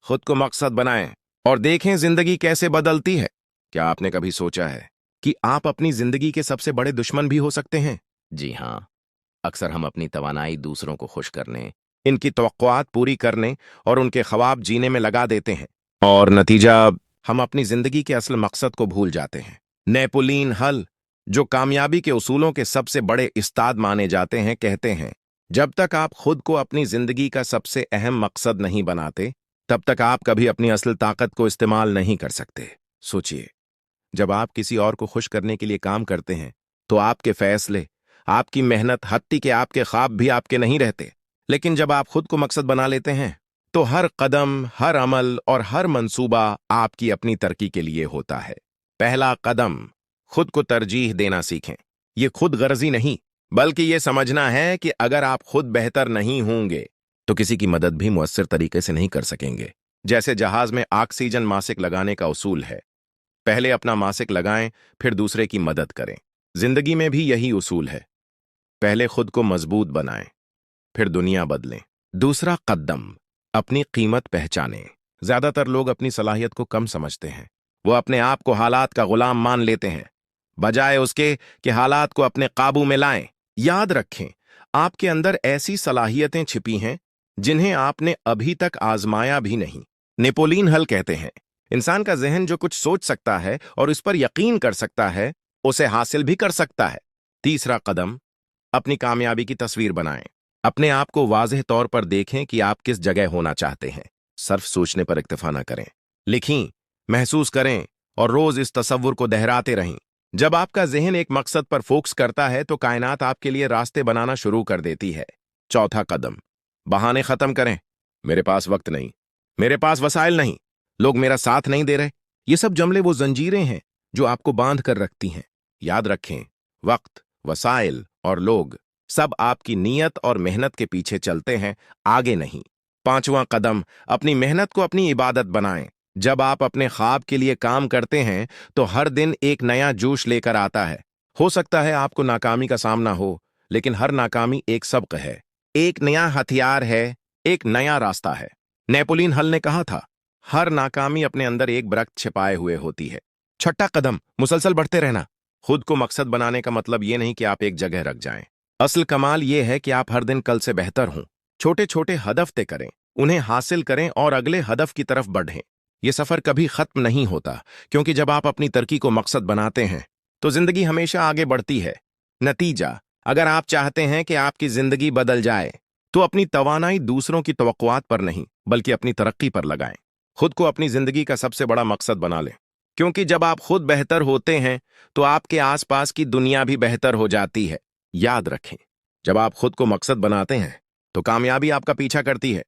खुद को मकसद बनाएं और देखें जिंदगी कैसे बदलती है। क्या आपने कभी सोचा है कि आप अपनी जिंदगी के सबसे बड़े दुश्मन भी हो सकते हैं? जी हाँ, अक्सर हम अपनी तवानाई दूसरों को खुश करने, इनकी तवक्कुआत पूरी करने और उनके ख्वाब जीने में लगा देते हैं, और नतीजा हम अपनी जिंदगी के असल मकसद को भूल जाते हैं। नेपोलियन हल, जो कामयाबी के उसूलों के सबसे बड़े उस्ताद माने जाते हैं, कहते हैं, जब तक आप खुद को अपनी जिंदगी का सबसे अहम मकसद नहीं बनाते, तब तक आप कभी अपनी असल ताकत को इस्तेमाल नहीं कर सकते। सोचिए, जब आप किसी और को खुश करने के लिए काम करते हैं, तो आपके फैसले, आपकी मेहनत, हत्ती के आपके ख्वाब भी आपके नहीं रहते। लेकिन जब आप खुद को मकसद बना लेते हैं, तो हर कदम, हर अमल और हर मंसूबा आपकी अपनी तरक्की के लिए होता है। पहला कदम, खुद को तरजीह देना सीखें। ये खुद गर्जी नहीं, बल्कि ये समझना है कि अगर आप खुद बेहतर नहीं होंगे, तो किसी की मदद भी मुअस्सर तरीके से नहीं कर सकेंगे। जैसे जहाज में ऑक्सीजन मासिक लगाने का उसूल है, पहले अपना मासिक लगाएं, फिर दूसरे की मदद करें। जिंदगी में भी यही उसूल है, पहले खुद को मजबूत बनाएं, फिर दुनिया बदलें। दूसरा कदम, अपनी कीमत पहचानें। ज्यादातर लोग अपनी सलाहियत को कम समझते हैं। वो अपने आप को हालात का गुलाम मान लेते हैं, बजाय उसके कि हालात को अपने काबू में लाएं। याद रखें, आपके अंदर ऐसी सलाहियतें छिपी हैं जिन्हें आपने अभी तक आजमाया भी नहीं। नेपोलियन हल कहते हैं, इंसान का जहन जो कुछ सोच सकता है और उस पर यकीन कर सकता है, उसे हासिल भी कर सकता है। तीसरा कदम, अपनी कामयाबी की तस्वीर बनाएं। अपने आप को वाज़ेह तौर पर देखें कि आप किस जगह होना चाहते हैं। सिर्फ सोचने पर इक्तफा न करें, लिखें, महसूस करें और रोज इस तसव्वुर को दोहराते रहें। जब आपका जहन एक मकसद पर फोकस करता है, तो कायनात आपके लिए रास्ते बनाना शुरू कर देती है। चौथा कदम, बहाने खत्म करें। मेरे पास वक्त नहीं, मेरे पास वसाइल नहीं, लोग मेरा साथ नहीं दे रहे। ये सब जमले वो जंजीरें हैं जो आपको बांध कर रखती हैं। याद रखें, वक्त, वसाइल और लोग सब आपकी नीयत और मेहनत के पीछे चलते हैं, आगे नहीं। पांचवां कदम, अपनी मेहनत को अपनी इबादत बनाएं। जब आप अपने ख्वाब के लिए काम करते हैं, तो हर दिन एक नया जोश लेकर आता है। हो सकता है आपको नाकामी का सामना हो, लेकिन हर नाकामी एक सबक है, एक नया हथियार है, एक नया रास्ता है। नेपोलियन हल ने कहा था, हर नाकामी अपने अंदर एक वृक्ष छिपाए हुए होती है। छठा कदम, मुसलसल बढ़ते रहना। खुद को मकसद बनाने का मतलब ये नहीं कि आप एक जगह रख जाएं। असल कमाल ये है कि आप हर दिन कल से बेहतर हों। छोटे छोटे हदफ तय करें, उन्हें हासिल करें और अगले हदफ की तरफ बढ़ें। ये सफर कभी खत्म नहीं होता, क्योंकि जब आप अपनी तरक्की को मकसद बनाते हैं, तो जिंदगी हमेशा आगे बढ़ती है। नतीजा, अगर आप चाहते हैं कि आपकी जिंदगी बदल जाए, तो अपनी तवानाई दूसरों की तवक्कुआत पर नहीं, बल्कि अपनी तरक्की पर लगाएं। खुद को अपनी जिंदगी का सबसे बड़ा मकसद बना लें, क्योंकि जब आप खुद बेहतर होते हैं, तो आपके आसपास की दुनिया भी बेहतर हो जाती है। याद रखें, जब आप खुद को मकसद बनाते हैं, तो कामयाबी आपका पीछा करती है।